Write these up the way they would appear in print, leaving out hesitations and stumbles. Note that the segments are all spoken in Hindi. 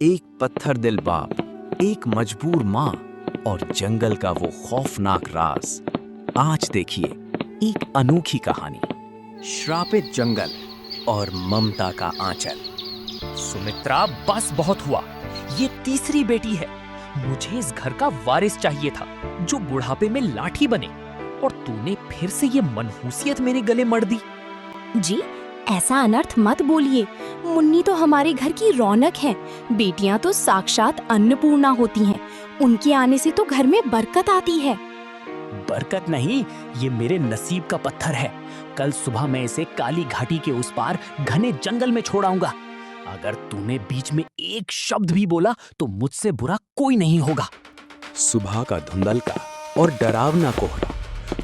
एक पत्थर दिल बाप, एक मजबूर माँ और जंगल का वो खौफनाक राज। आज देखिए एक अनोखी कहानी, श्रापित जंगल और ममता का आंचल। सुमित्रा, बस बहुत हुआ। ये तीसरी बेटी है। मुझे इस घर का वारिस चाहिए था जो बुढ़ापे में लाठी बने, और तूने फिर से ये मनहूसियत मेरे गले मढ़ दी। जी, ऐसा अनर्थ मत बोलिए। मुन्नी तो हमारे घर की रौनक है। बेटियां तो साक्षात अन्नपूर्णा होती हैं। उनके आने से तो घर में बरकत आती है। बरकत नहीं, ये मेरे नसीब का पत्थर है। कल सुबह मैं इसे काली घाटी के उस पार घने जंगल में छोड़ आऊंगा। अगर तूने बीच में एक शब्द भी बोला तो मुझसे बुरा कोई नहीं होगा। सुबह का धुंधलका और डरावना कोहरा।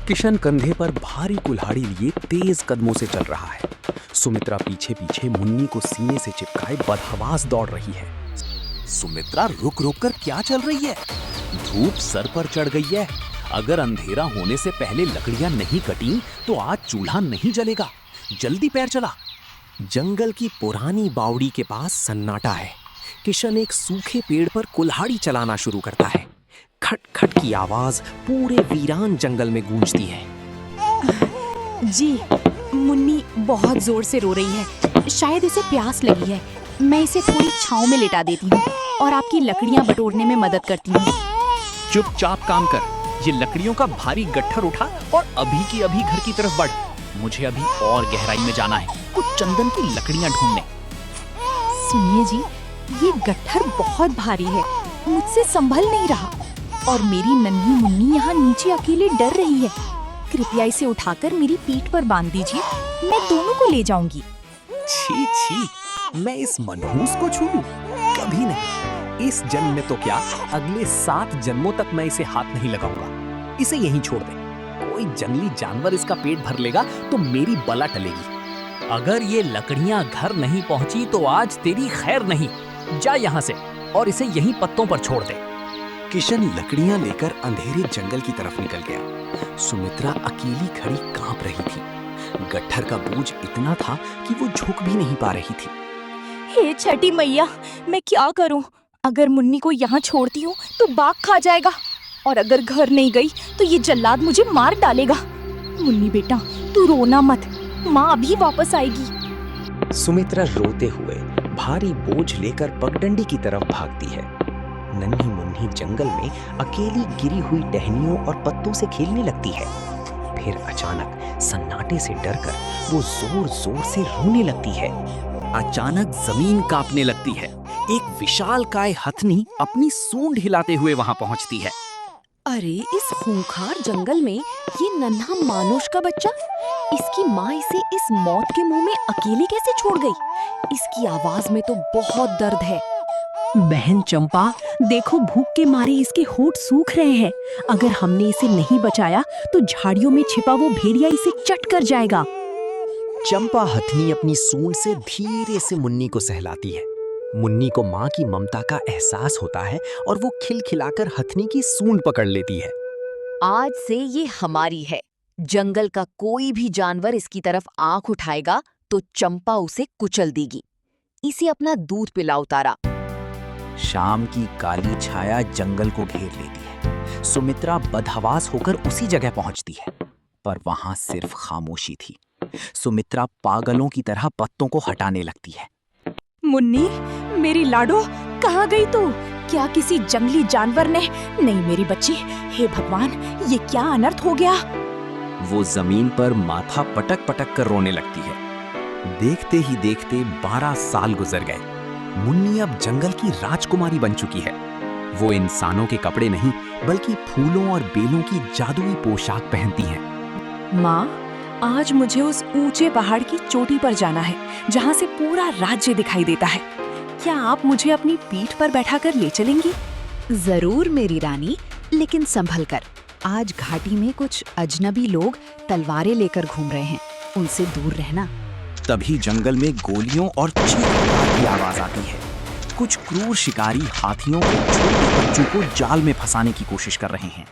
किशन कंधे पर भारी कुल्हाड़ी लिए तेज कदमों से चल रहा है। सुमित्रा पीछे पीछे मुन्नी को सीने से चिपकाए बदहवास दौड़ रही है। सुमित्रा, रुक रुक कर क्या चल रही है? धूप सर पर चढ़ गई है। अगर अंधेरा होने से पहले लकड़ियां नहीं कटी तो आज चूल्हा नहीं जलेगा। जल्दी पैर चला। जंगल की पुरानी बावड़ी के पास सन्नाटा है। किशन एक सूखे पेड़ पर कुल्हाड़ी चलाना शुरू करता है। खट खट की आवाज पूरे वीरान जंगल में गूंजती है। जी, मुन्नी बहुत जोर से रो रही है। शायद इसे प्यास लगी है। मैं इसे थोड़ी छांव में लिटा देती हूँ और आपकी लकड़ियाँ बटोरने में मदद करती हूँ। चुपचाप काम कर। ये लकड़ियों का भारी गट्ठर उठा और अभी की अभी घर की तरफ बढ़। मुझे अभी और गहराई में जाना है, कुछ चंदन की लकड़ियां ढूंढने। सुनिए जी, ये गट्ठर बहुत भारी है। मुझसे संभल नहीं रहा और मेरी नन्ही मुन्नी यहाँ नीचे अकेले डर रही है। कृपया इसे उठाकर मेरी पीठ पर बांध दीजिए। मैं दोनों को ले जाऊंगी। छी छी, मैं इस मनहूस को छू लूं? कभी नहीं। इस जन्म में तो क्या, अगले 7 जन्मों तक मैं इसे हाथ नहीं लगाऊंगा। इसे यहीं छोड़ दे। कोई जंगली जानवर इसका पेट भर लेगा तो मेरी बला टलेगी। अगर ये लकड़ियां घर नहीं पहुंची तो आज तेरी खैर नहीं। जा यहाँ से और इसे यहीं पत्तों पर छोड़ दे। किशन लकड़ियां लेकर अंधेरे जंगल की तरफ निकल गया। सुमित्रा अकेली खड़ी कांप रही थी। गट्ठर का बोझ इतना था कि वो झुक भी नहीं पा रही थी। हे छठी मैया, मैं क्या करूं? अगर मुन्नी को यहाँ छोड़ती हूँ तो बाघ खा जाएगा, और अगर घर नहीं गई तो ये जल्लाद मुझे मार डालेगा। मुन्नी बेटा, तू रोना मत, माँ अभी वापस आएगी। सुमित्रा रोते हुए भारी बोझ लेकर पगडंडी की तरफ भागती है। नन्ही मुन्नी जंगल में अकेली गिरी हुई टहनियों और पत्तों से खेलने लगती है। फिर अचानक सन्नाटे से डरकर वो जोर जोर से रोने लगती है। अचानक जमीन कांपने लगती है। एक विशालकाय हथनी अपनी सूंड हिलाते हुए वहां पहुंचती है। अरे, इस खूंखार जंगल में ये नन्हा मानुष का बच्चा, इसकी माँ इसे इस मौत के मुंह में अकेले कैसे छोड़ गई? इसकी आवाज में तो बहुत दर्द है। बहन चंपा, देखो, भूख के मारे इसके होंठ सूख रहे हैं। अगर हमने इसे नहीं बचाया तो झाड़ियों में छिपा वो भेड़िया इसे चट कर जाएगा। चंपा हथनी अपनी सूंड से धीरे से मुन्नी को सहलाती है। मुन्नी को माँ की ममता का एहसास होता है और वो खिलखिलाकर हथनी की सूंड पकड़ लेती है। आज से ये हमारी है। जंगल का कोई भी जानवर इसकी तरफ आंख उठाएगा तो चंपा उसे कुचल देगी। इसे अपना दूध पिलाओ तारा। शाम की काली छाया जंगल को घेर लेती है। सुमित्रा बदहवास होकर उसी जगह पहुंचती है, पर वहां सिर्फ खामोशी थी। सुमित्रा पागलों की तरह पत्तों को हटाने लगती है। मुन्नी, मेरी लाडो, कहाँ गई तू? क्या किसी जंगली जानवर ने? नहीं मेरी बच्ची, हे भगवान, ये क्या अनर्थ हो गया? वो जमीन पर माथा पटक पटक कर रोने लगती है। देखते ही देखते 12 साल गुजर गए। मुन्नी अब जंगल की राजकुमारी बन चुकी है। वो इंसानों के कपड़े नहीं बल्कि फूलों और बेलों की जादुई पोशाक पहनती है। माँ, आज मुझे उस ऊंचे पहाड़ की चोटी पर जाना है जहाँ से पूरा राज्य दिखाई देता है। क्या आप मुझे अपनी पीठ पर बैठाकर ले चलेंगी? जरूर मेरी रानी, लेकिन संभल कर। आज घाटी में कुछ अजनबी लोग तलवारें लेकर घूम रहे हैं, उनसे दूर रहना। तभी जंगल में गोलियों और चीखने की आवाज आती है। कुछ क्रूर शिकारी हाथियों के छोटे बच्चों को जाल में फंसाने की कोशिश कर रहे हैं।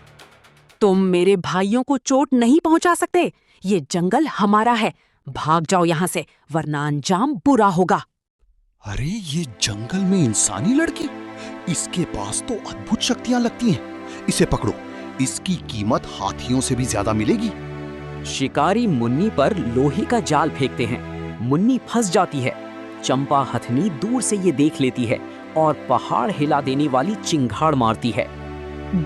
तुम मेरे भाइयों को चोट नहीं पहुंचा सकते। ये जंगल हमारा है। भाग जाओ यहाँ से, वरना अंजाम बुरा होगा। अरे ये जंगल में इंसानी लड़की, इसके पास तो अद्भुत शक्तियां लगती हैं। इसे पकड़ो, इसकी कीमत हाथियों से भी ज्यादा मिलेगी। शिकारी मुन्नी पर लोहे का जाल फेंकते हैं। मुन्नी फंस जाती है। चंपा हथनी दूर से ये देख लेती है और पहाड़ हिला देने वाली चिंगाड़ मारती है।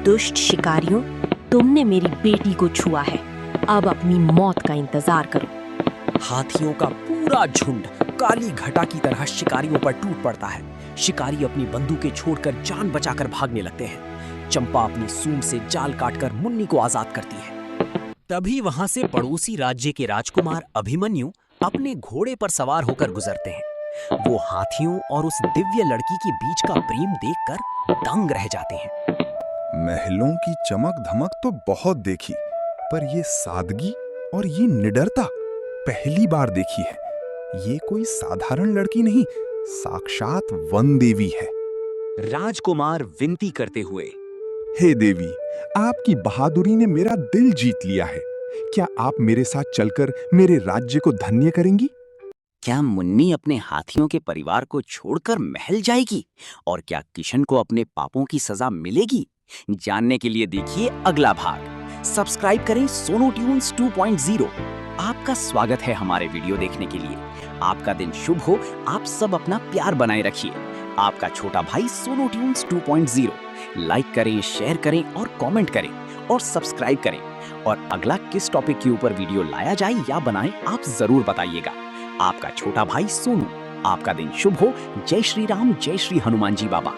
दुष्ट शिकारियों, तुमने मेरी बेटी को छुआ है, अब अपनी मौत का इंतजार करो। हाथियों का पूरा झुंड काली घटा की तरह शिकारियों पर टूट पड़ता है। शिकारी अपनी बंदूकें छोड़कर जान बचाकर भागने लगते हैं। चंपा अपनी सूंड से जाल काटकर मुन्नी को आजाद करती है। तभी वहां से पड़ोसी राज्य के राजकुमार अभिमन्यु अपने घोड़े पर सवार होकर गुजरते हैं। वो हाथियों और उस दिव्य लड़की के बीच का प्रेम देखकर दंग रह जाते हैं। महलों की चमक धमक तो बहुत देखी, पर ये सादगी और ये निडरता पहली बार देखी है। ये कोई साधारण लड़की नहीं, साक्षात वन देवी है। राजकुमार विनती करते हुए, हे देवी, आपकी बहादुरी ने मेरा दिल जीत लिया है। क्या आप मेरे साथ चलकर मेरे राज्य को धन्य करेंगी? क्या मुन्नी अपने हाथियों के परिवार को छोड़कर महल जाएगी? और क्या किशन को अपने पापों की सजा मिलेगी? जानने के लिए देखिए अगला भाग। सब्सक्राइब करें सोनू ट्यून्स 2.0। आपका स्वागत है हमारे वीडियो देखने के लिए। आपका दिन शुभ हो। आप सब अपना प्यार बनाए रखिए। आपका छोटा भाई सोनू ट्यून्स 2.0। लाइक करें, शेयर करें और कमेंट करें और सब्सक्राइब करें। और अगला किस टॉपिक के ऊपर वीडियो लाया जाए या बनाएं, आप जरूर बताइएगा। आपका छोटा भाई सोनू। आपका दिन शुभ हो। जय श्री राम, जय श्री हनुमान जी बाबा।